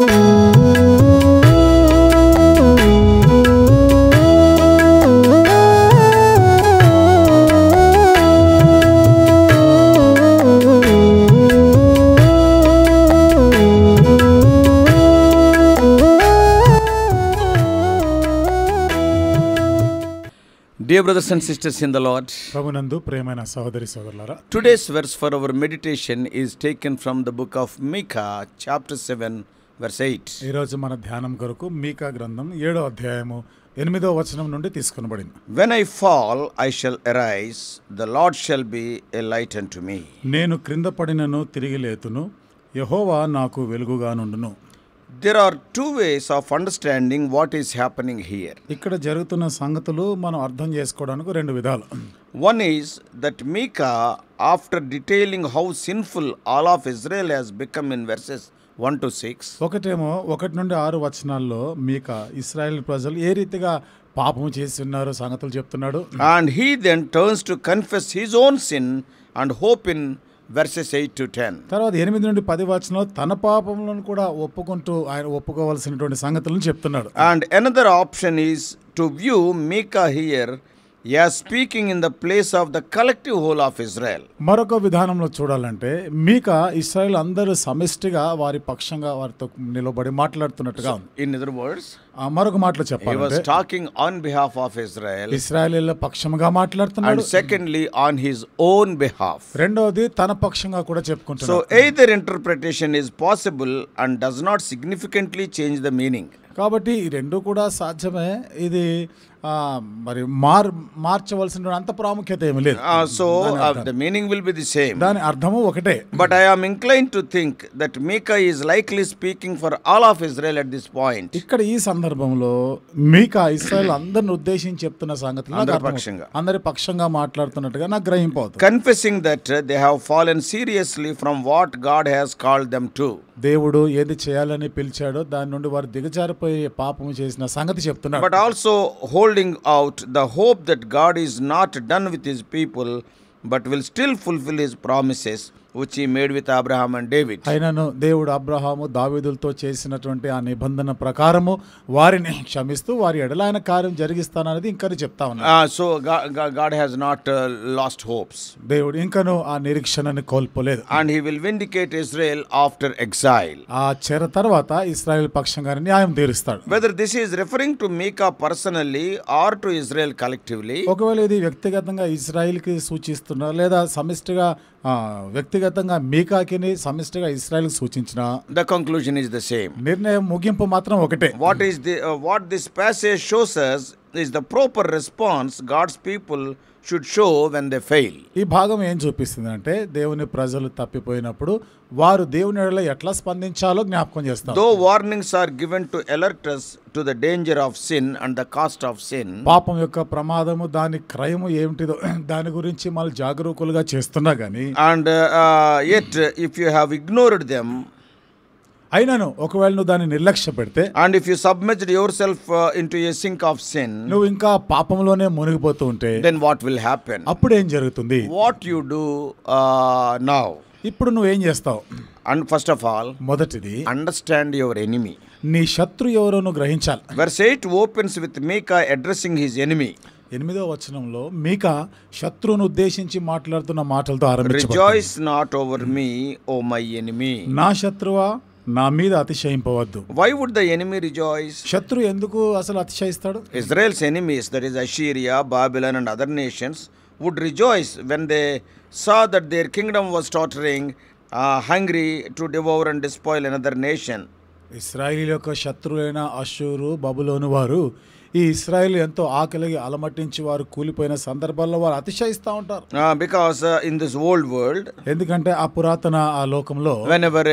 Dear brothers and sisters in the Lord, ప్రభునందు ప్రియమైన సహోదరి సోదరులారా, today's verse for our meditation is taken from the book of Micah, chapter 7, verse 8. ఈ రోజు మన ధ్యానం కొరకు మీకా గ్రంథం 7వ అధ్యాయము 8వ వచనం నుండి తీసుకొనబడింది. When I fall, I shall arise, the Lord shall be a light unto me. నేను క్రింద పడినను తిరిగి లేతును, యెహోవా నాకు వెలుగుగా నుండును. There are two ways of understanding what is happening here. ఇక్కడ జరుగుతున్న సంగతులు మనం అర్థం చేసుకోవడానికి రెండు విధాలు. One is that Micah, after detailing how sinful all of Israel has become in verses 1 to 6, ఒకటేమో 1 నుండి 6 వచనాల్లో మీకా ఇశ్రాయేల్ ప్రజలు ఏ రీతిగా పాపం చేసి ఉన్నారో సంగతులు చెప్తున్నాడు. and he then turns to confess his own sin and hope in verses 8 to 10. తర్వాత 8 నుండి 10 వచనంలో తన పాపములను కూడా ఒప్పుకుంటూ ఆయన ఒప్పుకోవాల్సినటువంటి సంగతులను చెప్తున్నాడు. And another option is to view Micah here as speaking in the place of the collective whole of Israel. మరొక విధానంలో చూడాలంటే మీకా ఇశ్రాయేల్ అందరూ సమిష్టిగా వారి పక్షంగా వారితో నిలబడి మాట్లాడుతున్నట్టుగా ఉంది. In other words, మరొక మాటలో he was చెప్పాలంటే talking on behalf of Israel, ఇశ్రాయేలీల పక్షంగా మాట్లాడుతున్నాడు. and secondly on his own behalf. రెండవది తన పక్షంగా కూడా So చెప్పుకుంటున్నాడు. either interpretation is possible and does not significantly change the meaning. కాబట్టి ఈ రెండు కూడా సాధ్యమే. ఇది మరి మార్చవలసిన అంత ప్రాముఖ్యత ఏమీ లేదు. So the meaning will be the same. దాని అర్థము ఒకటే. But I am inclined to think that Micah is likely speaking for all of Israel at this point. ఇక్కడ ఈ సందర్భంలో మీకా ఇశ్రాయేల్ అందరిని ఉద్దేశించి చెప్తున్న సంగతులు నాకు అందరి అర్థమవుతుంది. పక్షంగా. అందరి పక్షంగా మాట్లాడుతున్నట్టుగా నాకు గ్రహింపవుతుంది. Confessing that they have fallen seriously from what God has called them to. దేవుడు ఏది చేయాలని పిలిచాడో దాని నుండి వారు దిగజారిపోయి పాపం చేసిన సంగతి చెప్తున్నాడు. But also holding out the hope that God is not done with his people but will still fulfill his promises which he made with Abraham and David. అయినను దేవుడు అబ్రహాము దావీదులతో చేసినటువంటి ఆ నిబంధన ప్రకారము వారిని క్షమిస్తూ వారి ఎడల ఆయన కార్యం జరిగిస్తాననేది ఇంకను చెప్తా ఉన్నాడు. So God has not lost hopes. దేవుడు ఇంకను ఆ నిరీక్షణని కోల్పోలేదు. And he will vindicate Israel after exile. ఆ చెర తర్వాత ఇశ్రాయేల్ పక్షంగానే న్యాయం తీరుస్తాడు. Whether this is referring to Micah personally or to Israel collectively, ఒకవేళ ఇది వ్యక్తిగతంగా ఇజ్రాయిల్కి సూచిస్తున్నా లేదా సమిష్టిగా వ్యక్తిగతంగా మీకాకిని సమిష్టిగా ఇశ్రాయేల్కి సూచించిన the conclusion is the same. నిర్ణయం ముగింపు మాత్రం ఒకటే. What this passage shows us is the proper response God's people should show when they fail. ఈ భాగం ఏం చూపిస్తుంది అంటే దేవుని ప్రజలు తప్పిపోయినప్పుడు వారు దేవుని ఎడల ఎట్లా స్పందించాలో జ్ఞాపకం చేస్తారు. Though warnings are given to alert us to the danger of sin and the cost of sin, పాపం యొక్క ప్రమాదము దాని క్రయము ఏమిటిదో దాని గురించి మళ్ళీ జాగరూకులుగా చేస్తున్నా గానీ and yet if you have ignored them, అయినను ఒకవేళ నువ్వు దాన్ని నిర్లక్ష్య పెడితే and if you submerged yourself into a sink of sin, నువ్వు ఇంకా పాపంలోనే మునిగిపోతూ ఉంటే then what will happen? అప్పుడు ఏం జరుగుతుంది? What you do now? ఇప్పుడు నువ్వేం చేస్తావు? And first of all, మొదటిది understand your enemy. నీ శత్రు ఎవరో నువ్వు గ్రహించాలి. Verse 8 opens with Micah addressing his enemy. 8వ వచనంలో మీకా శత్రువును ఉద్దేశించి మాట్లాడుతున్న మాటలతో ఆరంభించబడింది. Rejoice not over me, O my enemy. నా శత్రువా నా మీద అతిశయింపవద్దు. Why would the enemy rejoice? శత్రు ఎందుకు అసలు అతిశయిస్తాడు? Israel's enemies, that is Assyria, Babylon and other nations, would rejoice when they saw that their kingdom was tottering, hungry to devour and despoil another nation. ఇశ్రాయేలు యొక్క శత్రువైన అష్షూరు బబులోను వారు ఈ ఇశ్రాయేలు ఎంతో ఆకలికి అలమటించి వారు కూలిపోయిన సందర్భాల్లో వారు అతిశయిస్తూ ఉంటారు. Because in this old world, ఎందుకంటే ఆ పురాతన ఆ లోకంలో whenever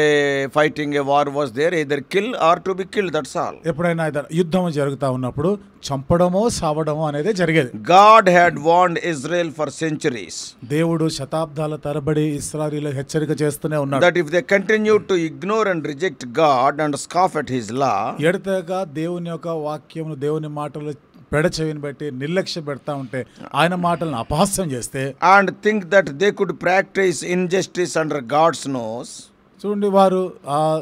fighting a war was there, either kill or to be killed, that's all. ఎప్పుడైనా యుద్ధం జరుగుతూ ఉన్నప్పుడు చంపడమో సావడమో అనేది జరిగేది. God had warned Israel for centuries. దేవుడు శతాబ్దాల తరబడి ఇశ్రాయేలులకు హెచ్చరిక చేస్తూనే ఉన్నాడు. That if they continue to ignore and reject God and scoff at his law, ఎడతెగక దేవుని యొక్క వాక్యమును దేవుని మాటలు పెడచెవిని బట్టి నిర్లక్ష్య పెడతా ఉంటే ఆయన మాటలను అపహాస్యం చేస్తే and think that they could practice injustice under God's nose, చూడండి వారు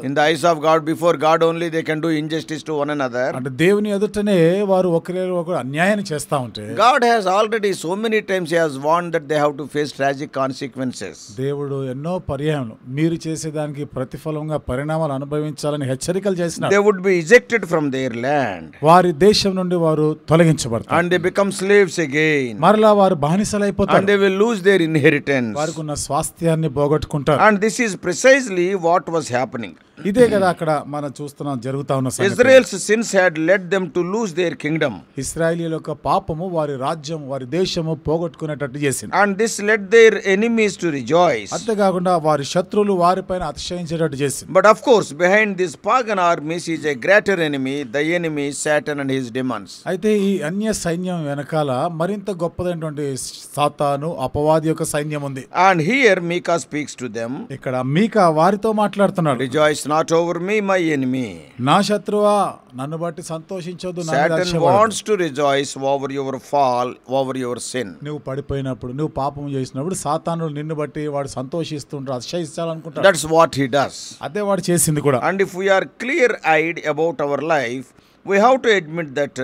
In the eyes of God, before God only, they can do injustice to one another. అంటే దేవుని ఎదుటనే వారు ఒకరు అన్యాయాన్ని చేస్తా ఉంటే God has already so many times He has warned that they have to face tragic consequences. దేవుడు ఎన్నో పర్యాయములు మీరు చేసేదానికి ప్రతిఫలంగా పరిణామాలు అనుభవించాలని హెచ్చరికలు చేసినారు. They would be ejected from their land. వారి దేశం నుండి వారు తొలగించబడతారు. And they become slaves again. మరలా వారు బానిసలైపోతారు. And they will lose their inheritance. వారికి ఉన్న స్వాస్థ్యాన్ని పోగొట్టుకుంటారు. And this is precisely what was happening. ఇదే కదా అక్కడ మనం చూస్తున్నాం జరుగుతా ఉన్న సంగతి. Israel's sins had led them to lose their kingdom. ఇశ్రాయేలీయుల యొక్క పాపము వారి రాజ్యం వారి దేశము పోగొట్టుకునేటట్టు చేసింది. And this led their enemies to rejoice. అంతేకాకుండా వారి శత్రువులు వారిపైన అతిశయించేటట్టు చేసింది. But of course, behind these pagan armies is a greater enemy, the enemy Satan and his demons. అయితే ఈ అన్య సైన్యం వెనకాల మరింత గొప్పదైనటువంటి సాతాను అపవాది యొక్క సైన్యం ఉంది. And here Micah speaks to them. ఇక్కడ మీకా వారితో మాట్లాడుతున్నాడు. Rejoice not over me, my enemy. నా శత్రువా నన్ను బట్టి సంతోషించొద్దు. Satan wants to rejoice over your fall, over your sin. నువ్వు పడిపోయినప్పుడు నువ్వు పాపం చేసినప్పుడు సాతాను నిన్ను బట్టి వాడు సంతోషిస్తుంటాడు, అతిశయించాలనుకుంటాడు. That's what he does. అదే వాడు చేసింది కూడా. And if we are clear-eyed about our life, we have to admit that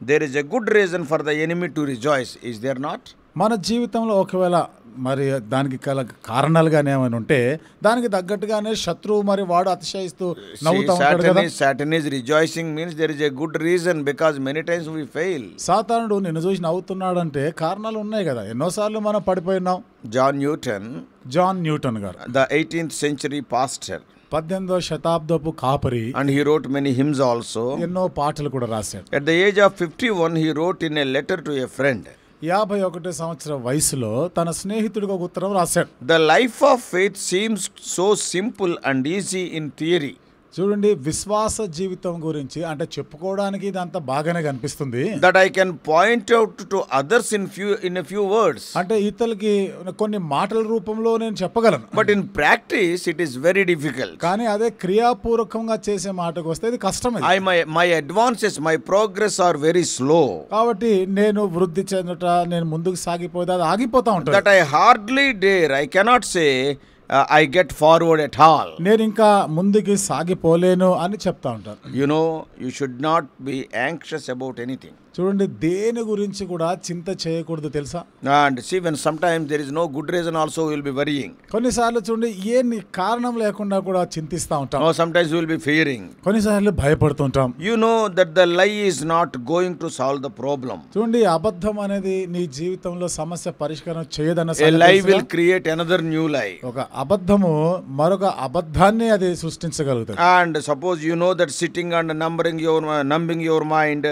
there is a good reason for the enemy to rejoice. Is there not? మన జీవితంలో ఒకవేళ మరి దానికి కారణాలుగానే ఏమైనా ఉంటే దానికి తగ్గట్టుగానే శత్రువు మరి వాడు అతిశయిస్తూ నవ్వుతా ఉంటాడు కదా. Satan is rejoicing means there is a good reason, because many times we fail. సాతానుడు నిన్ను చూసి నవ్వుతున్నాడు అంటే కారణాలు ఉన్నాయి కదా. ఎన్నోసార్లు మనం పడిపోయినాం. జాన్ న్యూటన్ గారు, the 18th century pastor, 18వ శతాబ్దపు కాపరి, and he wrote many hymns also. ఎన్నో పాటలు కూడా రాశాడు. At the age of 51 he wrote in a letter to a friend. 51 సంవత్సరం వయసులో తన స్నేహితుడికి ఒక ఉత్తరం రాశాడు. The life of faith seems so simple and easy in theory. చూడండి, విశ్వాస జీవితం గురించి అంటే చెప్పుకోవడానికి ఇదంతా బాగానే కనిపిస్తుంది. That I can point out to others in a few words. అంటే ఇతరులకి కొన్ని మాటల రూపంలో నేను చెప్పగలను. But in practice it is very difficult. కానీ అదే క్రియాపూర్వకంగా చేసే మాటకు వస్తే ఇది కష్టమే. My advances, my progress are very slow. కాబట్టి నేను వృద్ధి చెందుట, నేను ముందుకు సాగిపోతే అది ఆగిపోతా ఉంటాను. That I hardly dare, I cannot say I get forward at all. నేను ఇంకా ముందుకి సాగిపోలేను అని చెప్తా ఉంటాను. You know, you should not be anxious about anything. చూడండి, దేని గురించి కూడా చింత చేయకూడదు తెలుసా. And see, when sometimes there is no good reason also, we will be worrying. కొన్నిసార్లు చూడండి, ఏ కారణం లేకుండా కూడా చింతిస్తూ ఉంటాం. No, sometimes we will be fearing. కొన్నిసార్లు భయపడుతుంటాం. You know that the lie is not going to solve the problem. చూడండి, అబద్ధం అనేది నీ జీవితంలో సమస్య పరిష్కారం చేయదన్న A lie will create another new lie. ఒక అబద్ధము మరొక అబద్ధాన్ని అది సృష్టించగలుగుతుంది. And suppose you know that sitting and numbing your mind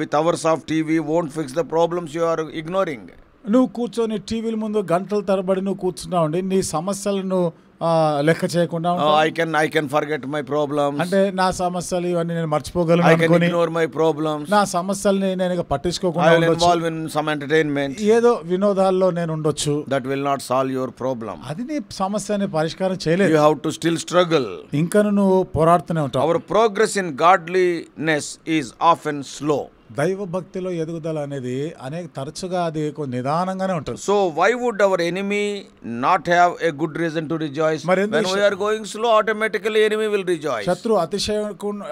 with hours of TV won't fix the problems you are ignoring. నువ్వు కూర్చొని టీవీల ముందు గంటల తరబడి నువ్వు కూర్చున్నావు, నీ సమస్యలను లెక్క చేయకుండా I can forget my problems. అంటే నా సమస్యలు ఇవన్నీ నేను మర్చిపోగలను I can ignore my problems. నా సమస్యల్ని నేను పట్టించుకోకుండా I will involve in some entertainment. ఏదో వినోదాల్లో నేను ఉండొచ్చు. That will not solve your problem. అది నీ సమస్యని పరిష్కారం చేయలేదు. You have to still struggle. ఇంకా నువ్వు పోరాడుతూనే ఉంటావు. Our progress in godliness is often slow. దైవ భక్తిలో ఎదుగుదల అనేది తరచుగా అది నిదానంగానే ఉంటుంది. So why would our enemy not have a good reason to rejoice? When we are going slow, automatically enemy will rejoice. శత్రు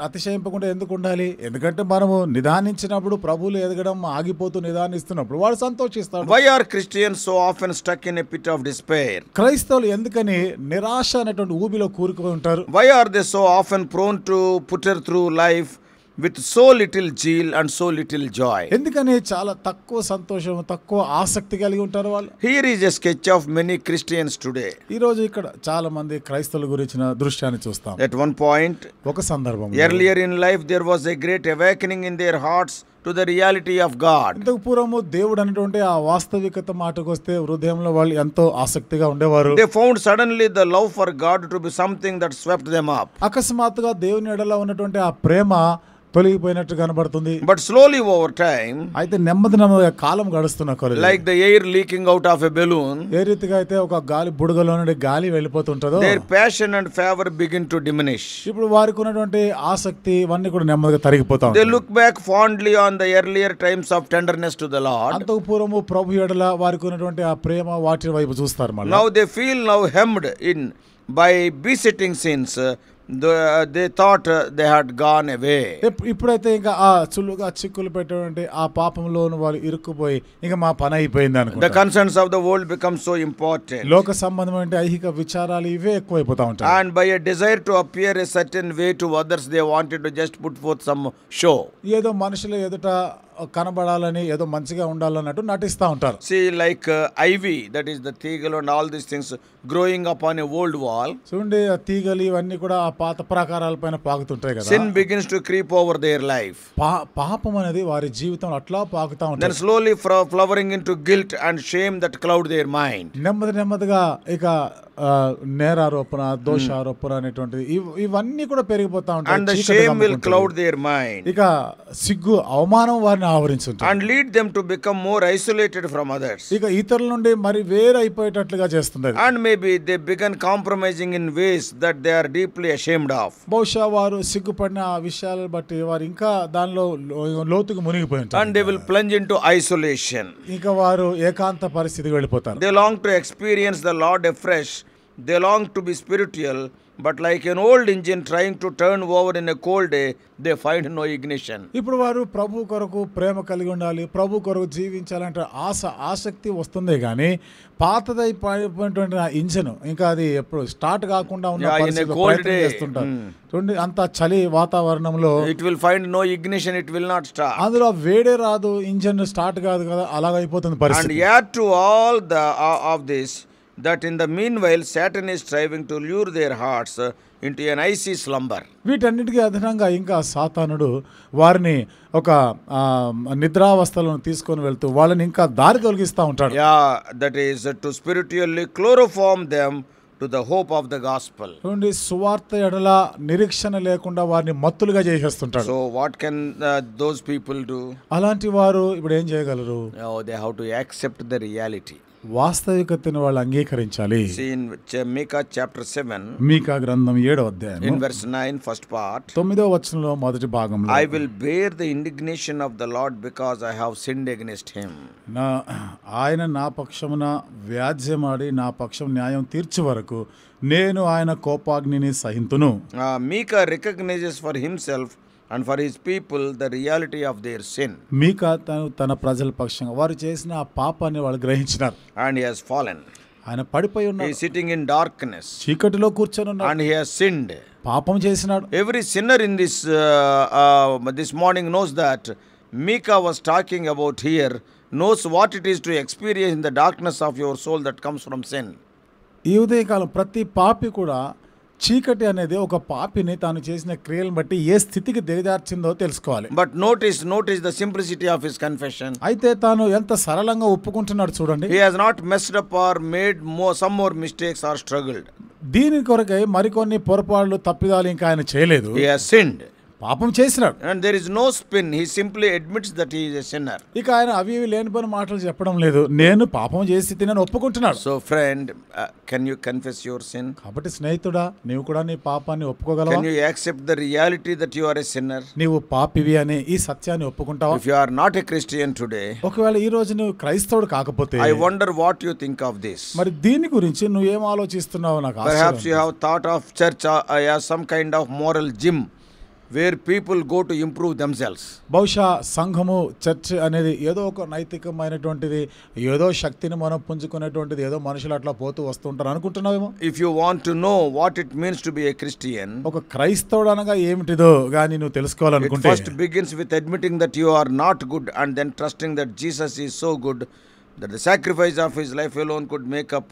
అతిశయింపకుండా ఎందుకు ఉండాలి? ఎందుకంటే మనము నిదానించినప్పుడు ప్రభువులు ఎదగడం ఆగిపోతూ నిదానిస్తున్నప్పుడు వాడు సంతోషిస్తాడు. Why are Christians so often stuck in a pit of despair? క్రైస్తవులు ఎందుకని నిరాశ అనేటువంటి ఊబిలో కూరుకుని ఉంటారు? Why are they so often prone to putter through life with so little zeal and so little joy? ఎందుకని చాలా తక్కువ సంతోషం, తక్కువ ఆసక్తి కలిగి ఉంటారు వాళ్ళు? Here is a sketch of many Christians today. ఈ రోజు ఇక్కడ చాలా మంది క్రైస్తవుల గురించిన దృశ్యాన్ని చూస్తాం. At one point, ఒక సందర్భం, earlier in life there was a great awakening in their hearts to the reality of God. ఇంతకు పూర్వము దేవుడు అనేటువంటి ఆ వాస్తవికత మాటకు వస్తే హృదయంలో వాళ్ళు ఎంతో ఆసక్తిగా ఉండేవారు. They found suddenly the love for God to be something that swept them up. అకస్మాత్తుగా దేవుని ఎడల ఉన్నటువంటి ఆ ప్రేమ తొలగిపోయినట్టు కనబడుతుంది. But slowly over time, అయితే నెమ్మదిగా కాలం గడుస్తున్న కొలది, like the air leaking out of a balloon, ఏ రీతిగా అయితే ఒక గాలి బుడగలో నుండి గాలి వెళ్ళిపోతుంటదో, their passion and favor begin to diminish. ఇప్పుడు వారికి ఉన్నటువంటి ఆసక్తి ఇవన్నీ కూడా నెమ్మదిగా తరిగిపోతా ఉంటాయి. They look back fondly on the earlier times of tenderness to the Lord. అంతకు పూర్వము ప్రభు ఎడల వారికి ఉన్నటువంటి ఆ ప్రేమ వాటి వైపు చూస్తారు. మళ్ళీ Now they feel hemmed in by besetting sins, they thought they had gone away. ఇప్పుడైతే ఇంకా ఆ చులుగా చిక్కులు పెట్టేటువంటి ఆ పాపంలోను వారు ఇరుక్కుపోయి ఇంకా మా పని అయిపోయింది The అనుకుంటారు. concerns of the world become so important. లోక సంబంధమైన ఐహిక విచారాలు ఇవే ఎక్కువైపోతా ఉంటాయి. And by a desire to appear a certain way to others, they wanted to just put forth some show. ఏదో మనుషుల ఎదుట కనబడాలని ఏదో మంచిగా ఉండాలన్నట్టు నటిస్తూ ఉంటారు. See, like ivy, that is the teagle and all these things growing up on a old wall. చూడండి ఆ తీగలు ఇవన్నీ కూడా ఆ పాత ప్రాకారాల పైన పాకుతుంటాయి కదా. Sin begins to creep over their life. పాపం అనేది వారి జీవితంలో అట్లా పాకుతా Then ఉంటుంది. slowly flowering into guilt and shame that cloud their mind. నెమ్మదిగా ఇక నేరారోపణ దోషారోపణ అనేటువంటిది ఇవన్నీ కూడా పెరిగిపోతా ఉంటాయి. And the చీకటి shame will కమ్ముకుంటుంది. cloud their mind. ఇక సిగ్గు అవమానం వారిని ఆవరించుంటుంది. And lead them to become more isolated from others. ఇక ఇతరుల నుండి మరి వేరైపోయేటట్లుగా చేస్తుంది. And maybe they begin compromising in ways that they are deeply ashamed of. బహుశా వారు సిగ్గుపడిన ఆ విషయాలను బట్టి వారు ఇంకా దానిలో లోతుకు మునిగిపోయి ఉంటారు. And they will plunge into isolation. ఇంకా వారు ఏకాంత పరిస్థితికి వెళ్ళిపోతారు. They long to experience the Lord afresh. They long to be spiritual, but like an old engine trying to turn over in a cold day, they find no ignition. ఇప్పుడు వారు ప్రభు కొరకు ప్రేమ కలిగి ఉండాలి, ప్రభు కొరకు జీవించాలంటే ఆసక్తి వస్తుంది కానీ పాతదైపోయినటువంటి ఆ ఇంజన్ ఇంకా అది ఎప్పుడు స్టార్ట్ కాకుండా ఉన్న పరిస్థితిలో ప్రయత్నం చేస్తుంటారు. చూడండి అంత చలి వాతావరణంలో It will find no ignition, it will not start. అందులో వేడే రాదు, ఇంజన్ స్టార్ట్ కాదు కదా, అలాగైపోతుంది And పరిస్థితి. yet to all of this, that in the meanwhile Satan is striving to lure their hearts into an icy slumber. వీటన్నిటికీ అదనంగా ఇంకా సాతానుడు వారిని ఒక నిద్రావస్థలను తీసుకొని వెళ్తూ వాళ్ళని ఇంకా దారి తొలగిస్తూ ఉంటాడు. Yeah, that is to spiritually chloroform them to the hope of the gospel. చూడండి సువార్త ఎడల నిరీక్షణ లేకుండా వారిని మత్తులుగా చేసేస్తుంటాడు. So what can those people do? అలాంటి వారు ఇప్పుడు ఏం చేయగలరు? Oh, they have to accept the reality. వాస్తవికతను వాళ్ళు అంగీకరించాలి. See in Micah chapter 7, మీకా గ్రంథం 7వ అధ్యాయం in verse 9, first part, 9వ వచనంలో మొదటి భాగంలో I will bear the indignation of the Lord because I have sinned against him. ఆయన నా పక్షమున వ్యాజ్యమాడి నా పక్షం న్యాయం తీర్చే వరకు నేను ఆయన కోపాగ్నిని సహింతును. Micah recognizes for himself and for his people the reality of their sin. మీకా తన ప్రజల పక్షంగా వారు చేసిన ఆ పాపాన్ని వాళ్ళు గ్రహించినారు. And he has fallen. ఆయన పడిపోయి He ఉన్నాడు, is sitting in darkness. చీకటిలో కూర్చొని ఉన్నాడు, And he has sinned. పాపం చేసినాడు. Every sinner in this morning knows that Micah was talking about here, knows what it is to experience in the darkness of your soul that comes from sin. ఈ ఉదయకాలం ప్రతి పాపి కూడా చీకటి అనేది ఒక పాపిని తాను చేసిన క్రియలను బట్టి ఏ స్థితికి దిగజార్చిందో తెలుసుకోవాలి. But notice the simplicity of his confession. అయితే తాను ఎంత సరళంగా ఒప్పుకుంటున్నాడు చూడండి. He has not messed up or made some more mistakes or struggled. దీని కొరకై మరికొన్ని పొరపాట్లు తప్పిదాలు ఇంకా ఆయన చేయలేదు. He has sinned. పాపం చేసినాడు. And there is no spin. He simply admits that he is a sinner. ఇక ఆయన అవి లేనిపోయిన మాటలు చెప్పడం లేదు, నేను పాపం చేసి తినని ఒప్పుకుంటున్నాడు. So friend, can you confess your sin? కాబట్టి స్నేహితుడా, నీవు కూడా నీ పాపాన్ని ఒప్పుకోగలవా? Can you accept the reality that you are a sinner? నీవు పాపివి అనే ఈ సత్యాన్ని ఒప్పుకుంటావా? If you are not a Christian today, ఒకవేళ ఈ రోజు నువ్వు క్రైస్తవుడు కాకపోతే I wonder what you think of this. మరి దీని గురించి నువ్వేం ఆలోచిస్తున్నావు? నాకు Perhaps you have thought of church as some kind of moral gym where people go to improve themselves. బహుశా సంఘము చర్చ్ అనేది ఏదో ఒక నైతికమైనటువంటిది, ఏదో శక్తిని మనం పుంజుకునేటువంటిది, ఏదో మనుషులు అట్లా పోతూ వస్తుంటారు అనుకుంటున్నావేమో. If you want to know what it means to be a Christian, ఒక క్రైస్తవుడు అనగా ఏమిటిదో గాని నువ్వు తెలుసుకోవాలనుకుంటే, it first begins with admitting that you are not good and then trusting that Jesus is so good that the sacrifice of his life alone could make up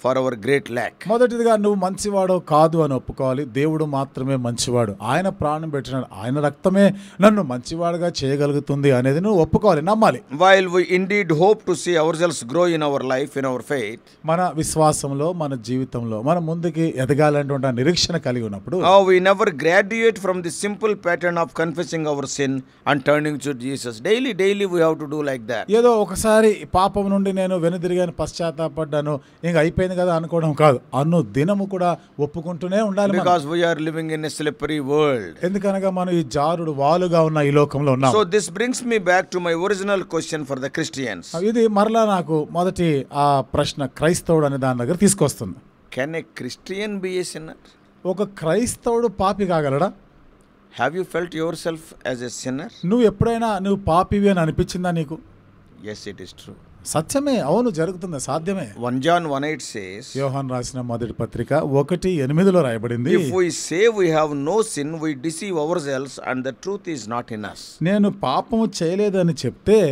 for our great lack. మొదటిదిగా నువ్వు మంచివాడో కాదు అని ఒప్పుకోవాలి. దేవుడు మాత్రమే మంచివాడు, ఆయన ప్రాణం పెట్టినాడు, ఆయన రక్తమే నన్ను మంచివాడుగా చేయగలుగుతుంది అనేది నువ్వు ఒప్పుకోవాలి, నమ్మాలి. While we indeed hope to see ourselves grow in our life, in our faith, మన విశ్వాసంలో మన జీవితంలో మన ముందుకి ఎదగాలనేటువంటి నిరీక్షణ కలిగి ఉన్నప్పుడు we never graduate from the simple pattern of confessing our sin and turning to Jesus. Daily we have to do like that. ఏదో ఒకసారి పాపం నుండి నేను వెనుదిరిగాను, పశ్చాత్తాపడ్డాను, ఇంకా అయిపోయింది కదా అనుకోవడం కాదు, అన్ను దినము కూడా ఒప్పుకుంటూనే ఉండాలి. Because we are living in a slippery world. ఎందుకనగా మనం ఈ జారుడు వాలుగా ఉన్న ఈ లోకంలో ఉన్నాం. So this brings me back to my original question for the Christians. ఇది మరలా నాకు మొదటి ఆ ప్రశ్న క్రైస్తవుడు అనే దాని దగ్గర తీసుకొస్తుంది. Can a Christian be a sinner? ఒక క్రైస్తవుడు పాపి కాగలడా? Have you felt yourself as a sinner? నువ్వు ఎప్పుడైనా నువ్వు పాపివి అని అనిపించిందా నీకు? Yes, it is true. సత్యమే, అవును, జరుగుతుంది, సాధ్యమే. 1 John 1:8 says, యోహాను రాసిన మొదటి పత్రిక 1:8 రాయబడింది, if we say we have no sin, we deceive ourselves and the truth is not in us. నేను పాపము చేయలేదని చెప్తే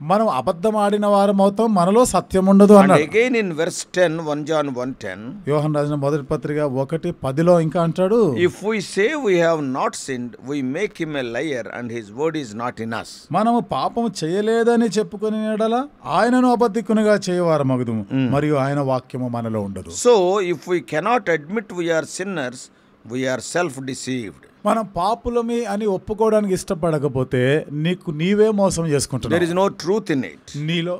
మనం అబద్ధం ఆడిన వారం అవుతాం, మనలో సత్యం ఉండదు And అన్నాడు. again in verse 10, 1 John 1:10, యోహాను రాసిన మొదటి పత్రిక 1:10 ఇంకా అంటాడు, if we say we have not sinned, we make him a liar and his word is not in us. మనము పాపము చేయలేదని చెప్పుకుని ఎడల ఆయనను అబద్ధికునిగా చేయవారు మగుదుము, మరియు ఆయన వాక్యము మనలో ఉండదు. So if we cannot admit we are sinners, we are self-deceived. మనం పాపులమి అని ఒప్పుకోవడానికి ఇష్టపడకపోతే నీకు నీవే మోసం There చేసుకుంటున్నావు. is no truth in it. నీలో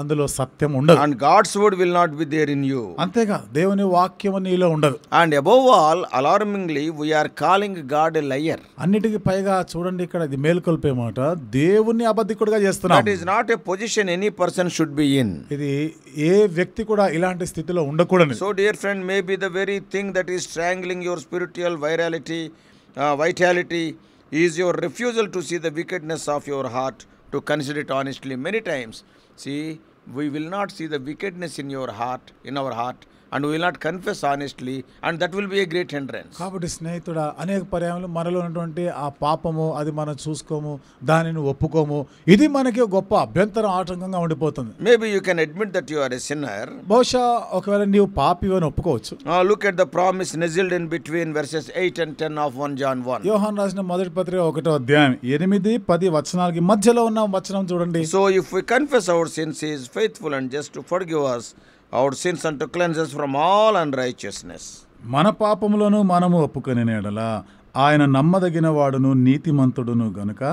అందులో సత్యం ఉండదు. And God's word will not be there in you. అంతేగా దేవుని వాక్యము నీలో ఉండదు. And above all, alarmingly, we are calling God a liar. అన్నిటికీ పైగా చూడండి, ఇక్కడ ఇది మేల్కొల్పే మాట, దేవుణ్ణి అబద్ధికుడిగా చేస్తున్నాం. That is not a position any person should be in. ఇది ఏ వ్యక్తి కూడా ఇలాంటి స్థితిలో ఉండకూడదు. So dear friend, maybe the very thing that is strangling your spiritual vitality is your refusal to see the wickedness of your heart, to consider it honestly. Many times, see, we will not see the wickedness in our heart, and we will not confess honestly, and that will be a great hindrance. కాబట్టి స్నేహితుడా, అనేక పర్యాయాలు మనలో ఉన్నటువంటి ఆ పాపము అది మనం చూసుకోము, దానిని ఒప్పుకోము, ఇది మనకి గొప్ప అభ్యంతరం, ఆటంకంగా ఉండిపోతుంది. Maybe you can admit that you are a sinner. బహుశా ఒకవేళ నీవు పాపి అని ఒప్పుకోవచ్చు. Look at the promise nestled in between verses 8 and 10 of 1 John 1. యోహాను రాసిన మొదటి పత్రిక 1:8-10 వచనాలకి మధ్యలో ఉన్న వచనం చూడండి. So if we confess our sins, he is faithful and just to forgive us our sins and to cleanse us from all unrighteousness. మన పాపములను మనము ఒప్పుకొని ఎడల ఆయన నమ్మదగిన వాడును నీతిమంతుడును గనుక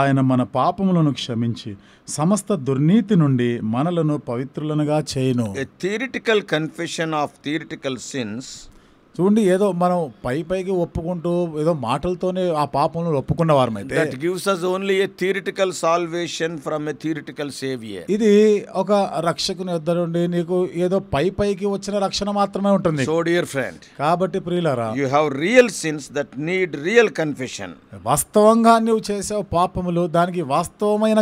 ఆయన మన పాపములను క్షమించి సమస్త దుర్నీతి నుండి మనలను పవిత్రులనుగా చేయును. A theoretical confession of theoretical sins చూడండి, ఏదో మనం పైకి ఒప్పుకుంటూ ఏదో మాటలతోనే ఆ పాపములను ఒప్పుకున్న వారమైతే that gives us only a theoretical salvation from a theoretical savior. ఇది ఒక రక్షకుని వద్ద నుండి నీకు ఏదో పైకి వచ్చిన రక్షణ మాత్రమే ఉంటుంది. So dear friend, కాబట్టి ప్రియులారా, you have real sins that need real confession. వాస్తవంగా నువ్వు చేసావు పాపములు, దానికి వాస్తవమైన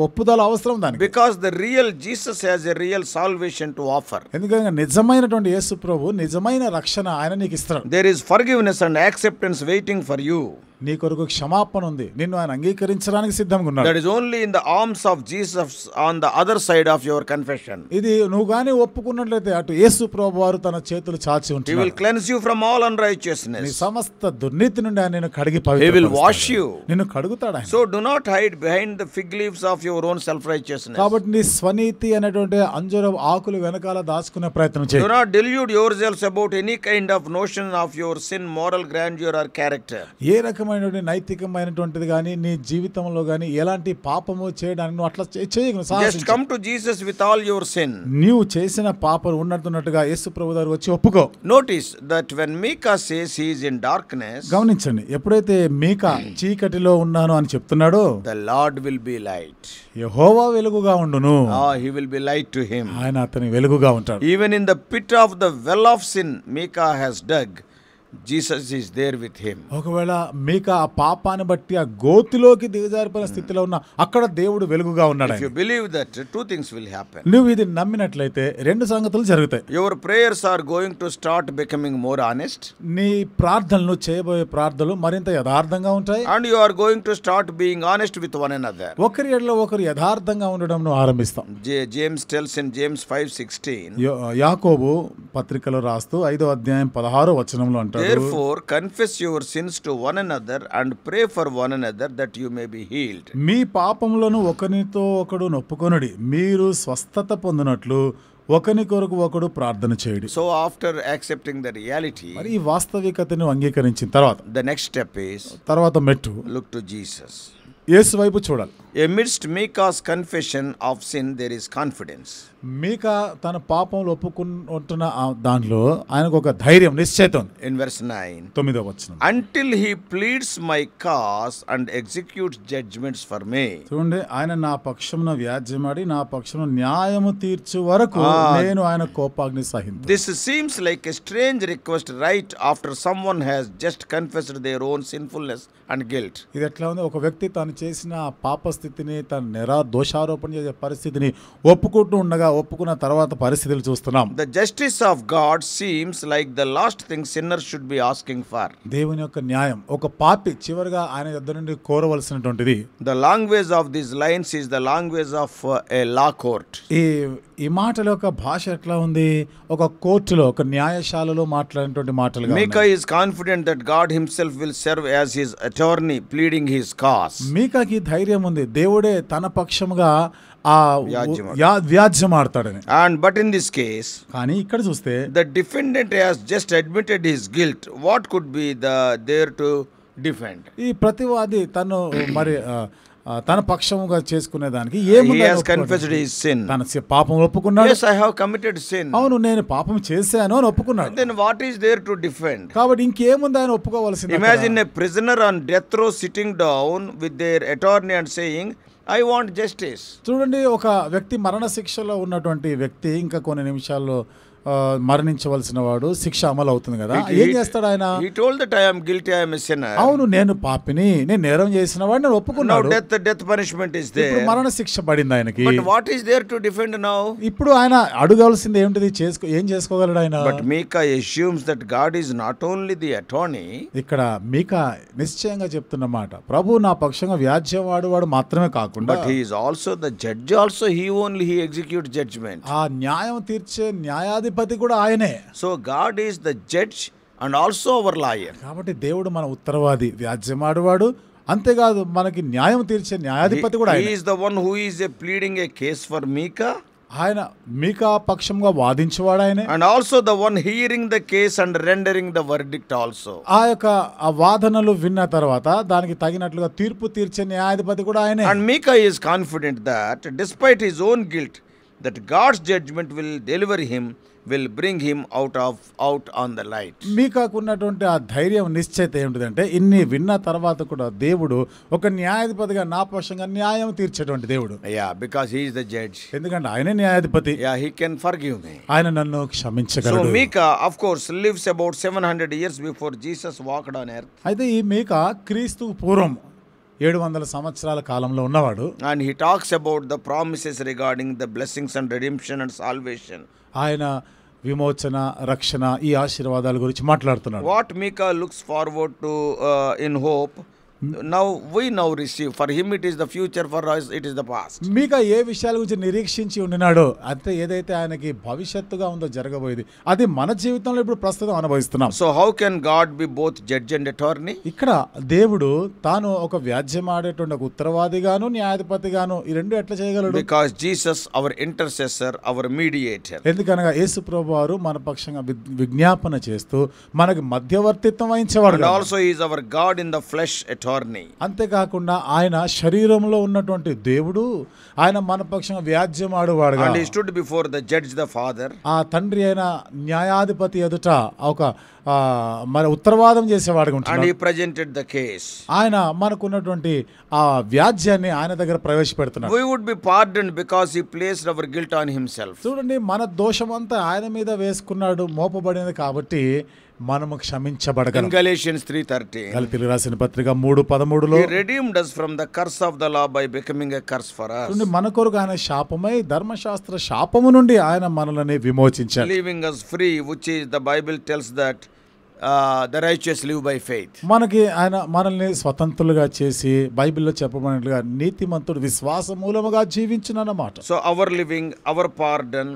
ఒప్పుదల అవసరం దానికి. Because the real Jesus has a real salvation to offer. ఎందుకంటే నిజమైనటువంటి యేసు ప్రభు నిజమైన రక్షణ ఆయన నీకు ఇస్తాడు. There is forgiveness and acceptance waiting for you. నీ కొరకు క్షమాపణ ఉంది, నిన్ను ఆయన అంగీకరించడానికి సిద్ధంగా ఉన్నాడు. That is only in the arms of Jesus on the other side of your confession. ఇది నువ్వు గాని ఒప్పుకున్నట్లయితే అటు యేసు ప్రభువు వారు తన చేతులు చాచి He ఉంటున్నాడు. will cleanse you from all నీ unrighteousness. సమస్త దుర్నీతి నుండి ఆయన నిన్ను కడిగి He will పవిత్రపరుస్తాడు. wash you. నిన్ను కడుగుతాడు ఆయన. So do not hide behind the fig leaves of your own self-righteousness. కాబట్టి నీ స్వనీతి అనేటువంటి అంజూర ఆకులు వెనకాల దాచుకునే ప్రయత్నం చేయి. Do not delude yourselves about any kind of notion of your sin, moral grandeur or character. ఏ రకమైనటువంటి నైతికమైనటువంటిది కానీ నీ జీవితంలో కానీ ఎలాంటి పాపము చేయడానికి నువ్వు అట్లా చేయకు. Just come to Jesus with all your sin. నీవు చేసిన పాపం ఉన్నట్టుగా యేసు ప్రభు దగ్గరికి వచ్చి ఒప్పుకో. Notice that when Micah says he is in darkness, గమనించండి, ఎప్పుడైతే మీకా చీకటిలో ఉన్నాను అని చెప్తున్నాడో, the Lord will be light. యెహోవా వెలుగుగా ఉండును. He will be light to him. ఆయన అతని వెలుగుగా ఉంటాడు. Even in the pit of the well of sin Micah has dug, Jesus is there with him. ఒకవేళ మీకా ఆ పాపాన్ని బట్టి ఆ గోతిలోకి దిగజారిపోయిన స్థితిలో ఉన్న అక్కడ దేవుడు వెలుగుగా ఉన్నాడు. If you believe that, two things will happen. నువ్వు ఇది నమ్మినట్లయితే రెండు సంగతులు జరుగుతాయి. Your prayers are going to start becoming more honest. నీ ప్రార్థనలు చేయబోయే ప్రార్థనలు మరింత యథార్థంగా ఉంటాయి. And you are going to start being honest with one another. ఒకరి ఎడల ఒకరు యథార్థంగా ఉండడం నువ్వు ఆరంభిస్తాం. James tells in James 5:16. యాకోబు పత్రికలో రాస్తూ 5:16 వచనంలో అంటాడు, Therefore confess your sins to one another and pray for one another that you may be healed. మీ పాపములను ఒకనితో ఒకడు నొప్పుకొనుడి, మీరు స్వస్థత పొందినట్లు ఒకని కొరకు ఒకడు ప్రార్థన చేయుడి. So after accepting the reality, మరి ఈ వాస్తవికతను అంగీకరించిన తర్వాత the next step is తర్వాత మెట్టు look to Jesus. యేసు వైపు చూడాలి. Amidst Micah's confession of sin, there is confidence. మీకా తన పాపంలో ఒప్పుకుంటున్న దాంట్లో ఆయనకు ఒక ధైర్యం, నిశ్చయిత ఉంది. In verse 9, 9వ వచనం, until he pleads my cause and executes judgments for me. చూడండి, ఆయన నా పక్షమున వ్యాజ్యమాడి నా పక్షమున న్యాయము తీర్చు వరకు నేను ఆయన కోపాగ్ని సహించు. This seems like a strange request right after someone has just confessed their own sinfulness and guilt. ఇది ఎట్లా ఉంది, ఒక వ్యక్తి తను చేసిన పాప స్థితిని, తన దోషారోపణ చేసే పరిస్థితిని ఒప్పుకున్న తర్వాత పరిస్థితులు చూస్తున్నాం. The justice of God seems like the last thing sinners should be asking for. దేవుని యొక్క న్యాయం ఒక పాపి చివరిగా ఆయన యొద్ద నుండి కోరవలసినటువంటిది. The language of these lines is the language of a law court. ఈ మాటల యొక్క భాష ఎట్లా ఉంది, ఒక కోర్టులో, ఒక న్యాయశాలలో మాట్లాడినటువంటి మాటలుగా. Micah is confident that God himself will serve as his attorney pleading his cause. మీకాకి ధైర్యం ఉంది, దేవుడే తన పక్షముగా ఆ వ్యాజ్యం ఆడతాడని. But in this case, కానీ ఇక్కడ చూస్తే the defendant has just admitted his guilt. What could be there to defend? ఈ ప్రతివాది తను మరి తన పక్షముగా చేసుకునే దానికి he has confessed his sin. తన పాపం ఒప్పుకున్నాడు. Yes, I have committed sin. అవును, నేను పాపం చేశాను అని ఒప్పుకున్నాడు. Then what is there to defend? కాబట్టి ఇంకేముంది ఆయన ఒప్పుకోవాల్సింది. Imagine a prisoner on death row sitting down with their attorney and saying, I want justice. చూడండి, ఒక వ్యక్తి మరణ శిక్షలో ఉన్నటువంటి వ్యక్తి ఇంకా కొన్ని నిమిషాల్లో మరణించవలసిన వాడు, శిక్ష అమలు అవుతుంది కదా, ఏం చేస్తాడు ఆయన? He told that I am guilty, I am a sinner. అవును, నేను పాపిని, నేను నేరం చేసిన వాడిని, నేను ఒప్పుకున్నాడు. Now death punishment is there. ఇప్పుడు మరణ శిక్ష పడింది ఆయనకి. But what is there to defend now? ఇప్పుడు ఆయన అడగాల్సింది ఏమిటిది, ఏం చేసుకోగలడు ఆయన? But Micah assumes that God is not only the attorney. ఇక్కడ మీకా నిశ్చయంగా చెప్తున్నమాట, ప్రభు నా పక్షంగా వ్యాజ్యం వాడు మాత్రమే కాకుండా, but he is also the judge also. He executes judgment. ఆ న్యాయం తీర్చే న్యాయాధిపతి కూడా ఆయనే. So God is the judge and also our lawyer. కాబట్టి దేవుడు మన ఉత్తరవాది, వ్యాజ్యమాడువాడు, అంతేకాదు మనకి న్యాయం తీర్చే న్యాయాధిపతి కూడా ఆయనే. He is the one who is pleading a case for Micah. ఆయన మీకా పక్షంగా వాదించేవాడు ఆయనే. And also the one hearing the case and rendering the verdict also. ఆ యొక్క ఆ వాదనలు విన్న తర్వాత దానికి తగినట్లుగా తీర్పు తీర్చే న్యాయాధిపతి కూడా ఆయనే. And Micah is confident that despite his own guilt, that God's judgment will deliver him, will bring him out on the light. మీకాకు ఉన్నటువంటి ఆ ధైర్యం, నిశ్చయిత ఏమిటంటే, ఇన్ని విన్న తర్వాత కూడా దేవుడు ఒక న్యాయాధిపతిగా నా పక్షంగా న్యాయం తీర్చేటువంటి దేవుడు. Yeah, because he is the judge. ఎందుకంటే ఆయనే న్యాయాధిపతి. Yeah, he can forgive me. ఆయన నన్ను క్షమించగలడు. So Micah of course lives about 700 years before Jesus walked on earth. అయితే ఈ మీకా క్రీస్తు పూర్వం 700 సంవత్సరాల కాలంలో ఉన్నవాడు. And he talks about the promises regarding the blessings and redemption and salvation. ఆయన విమోచన, రక్షణ, ఈ ఆశీర్వాదాల గురించి మాట్లాడుతున్నాడు. What Micah looks forward to in hope, we now receive. For him it is the future, for us it is the past. మీకా ఏ విషయాల గురించి నిరీక్షించి ఉన్నాడో, అంటే ఏదైతే ఆయనకి భవిష్యత్తుగా ఉందో జరగబోయేది, అది మన జీవితంలో ఇప్పుడు ప్రస్తుతం అనుభవిస్తున్నాం. So how can God be both judge and attorney? ఇక్కడ దేవుడు తాను ఒక వ్యాజ్యమాడేటువంటి ఒక ఉత్తరవాదిగాను న్యాయాధిపతిగాను ఈ రెండు ఎట్లా చేయగలడు? Because Jesus our intercessor, our mediator. ఎందుకనగా యేసు ప్రభువారు మన పక్షంగా విజ్ఞాపన చేస్తూ మనకి మధ్యవర్తిత్వం వహించేవాడు. And also he is our God in the flesh, attorney. అంతేకాకుండా ఆయన శరీరంలో ఉన్నటువంటి దేవుడు, ఆయన మన పక్షంగా వ్యాజ్యమాడువాడుగా. And he stood before the judge, the Father. ఆ తండ్రి అయిన న్యాయాధిపతి ఎదుట ఒక మరి ఉత్తరవాదం చేసేవాడుగా ఉంటాడు. And he presented the case. ఆయన మనకున్నటువంటి ఆ వ్యాజ్యాన్ని ఆయన దగ్గర ప్రవేశపెడుతున్నాడు. We would be pardoned because he placed our guilt on himself. చూడండి, మన దోషమంతా ఆయన మీద వేసుకున్నాడు, మోపబడినది కాబట్టి మనము క్షమించబడగలం. Galatians 3:13. గలతీయులకు రాసిన పత్రిక 3:13లో He redeemed us from the curse of the law by becoming a curse for us. మన కొరకు ఆయన శాపమై ధర్మశాస్త్ర శాపము నుండి ఆయన మనల్ని విమోచించాడు. Leaving us free, which is the Bible tells that the righteous live by faith. మనకి ఆయన మనల్ని స్వతంత్రులుగా చేసి బైబిల్లో చెప్పబడినట్లుగా నీతిమంతుడు విశ్వాస మూలముగా జీవించునన్నమాట. So our living, our pardon,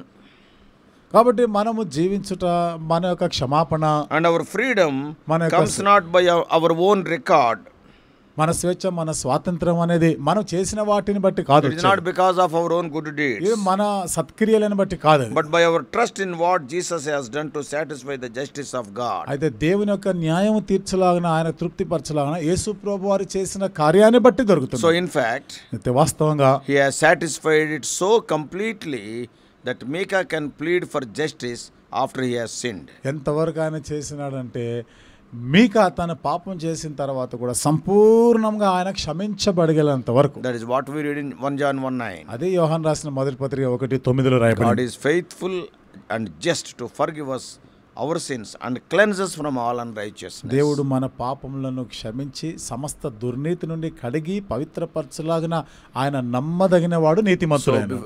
కాబట్టి మనము జీవించుట, మన యొక్క క్షమాపణ and our freedom మన comes not by our own record. మన స్వేచ్ఛ, మన స్వాతంత్రం అనేది మనం చేసిన వాటిని బట్టి కాదు. It is not because of our own good deeds, ఇది మన సత్క్రియలను బట్టి కాదు, but by our trust in what Jesus has done to satisfy the justice of God. అయితే దేవుని యొక్క న్యాయం తీర్చలాగిన, ఆయన తృప్తి పరచలాగిన యేసు ప్రభు వారు చేసిన కార్యాన్ని బట్టి దొరుకుతుంది. So in fact, అయితే వాస్తవంగా he has satisfied it so completely that Micah can plead for justice after he has sinned. ఎంతవరకు ఆయన చేసినాడంటే మీకా తన పాపం చేసిన తర్వాత కూడా సంపూర్ణంగా ఆయన క్షమించబడగలంత వరకు. That is what we read in 1 John 1:9. అదే యోహాను రాసిన మొదటి పత్రిక 1:9 రాయబడింది. God is faithful and just to forgive us our sins and cleanse us from all unrighteousness. దేవుడు మన పాపములను క్షమించి సమస్త దుర్నీతి నుండి కడిగి పవిత్రపరచలాగిన ఆయన నమ్మదగినవాడు, నీతిమంతుడైన.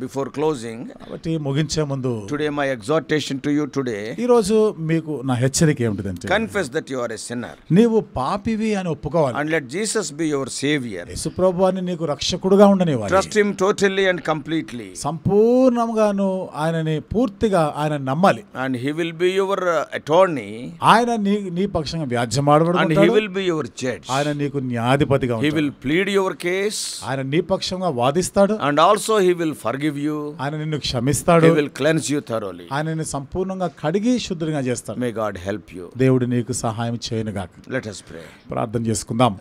Before closing, కాబట్టి ముగించే ముందు today my exhortation to you today, ఈ రోజు మీకు నా హెచ్చరిక ఏమిటంటే, confess that you are a sinner నీవు పాపివి అని ఒప్పుకోవాలి. and let Jesus be your savior. యేసుప్రభువుని నీకు రక్షకుడుగా ఉండనివ్వాలి. Trust him totally and completely, సంపూర్ణంగాను ఆయనని పూర్తిగా ఆయన నమ్మాలి. and he will be your attorney, ఆయన నీ పక్షంగా and he వ్యాజ్యమాడబడుతుంటాడు. will be your judge. ఆయన నీకు న్యాయాధిపతిగా He ఉంటాడు. will plead your case, ఆయన నీ పక్షంగా వాదిస్తాడు. and also he will forgive you. ఆయన నిన్ను క్షమిస్తాడు. He will cleanse you thoroughly. ఆయన నిన్ను సంపూర్ణంగా కడిగి శుద్ధునిగా చేస్తాడు. May God help you. దేవుడు నీకు సహాయం చేయనుగాక. Let us pray. ప్రార్థన చేసుకుందాం.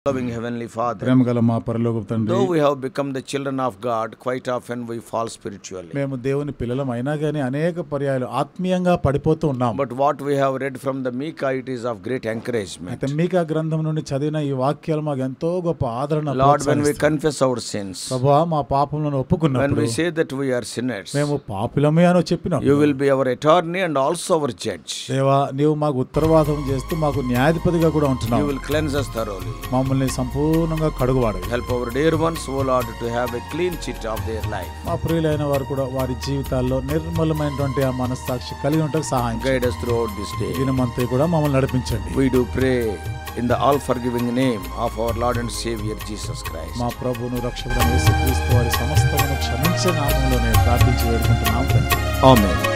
Loving Heavenly Father, ప్రేమగల మా పరలోకపు తండ్రి, though we have become the children of God, quite often we fall spiritually. మేము దేవుని పిల్లలం అయినా కానీ అనేక పర్యాయాలు ఆత్మీయంగా పడిపోతూ ఉన్నాం. But what we have read from the Micah, it is of great encouragement. అయితే మీకా గ్రంథం నుండి చదివిన ఈ వాక్యాలు మాకు ఎంతో గొప్ప ఆదరణ. Lord, when we confess our sins, ప్రభువా మా పాపములను when ఒప్పుకున్నప్పుడు, we say that we are sinners, మేము పాపులమే అని చెప్పినాం, you will be our attorney and also our judge. దేవా నీవు మాకు ఉత్తరవాదం చేస్తూ మాకు న్యాయాధిపతిగా కూడా You ఉంటున్నావు. will cleanse us thoroughly. మమ్మల్ని సంపూర్ణంగా కడుగువాడు. Help our dear ones, O Lord, to have a clean sheet of their life. మా ప్రియులైన వారు కూడా వారి జీవితాల్లో నిర్మలమైనటువంటి ఆ మనస్సాక్షి కలిగి ఉండటకు సహాయం చేయండి. Guide us throughout this day. దినమంతా కూడా మమ్మల్ని నడిపించండి. We do pray in the all-forgiving name of our Lord and Savior Jesus Christ. మా ప్రభువును రక్షకుడైన యేసుక్రీస్తు వారి సమస్తమును క్షమించే నామములోనే ప్రార్థించి వేడుకుంటున్నాం తండ్రి. Amen.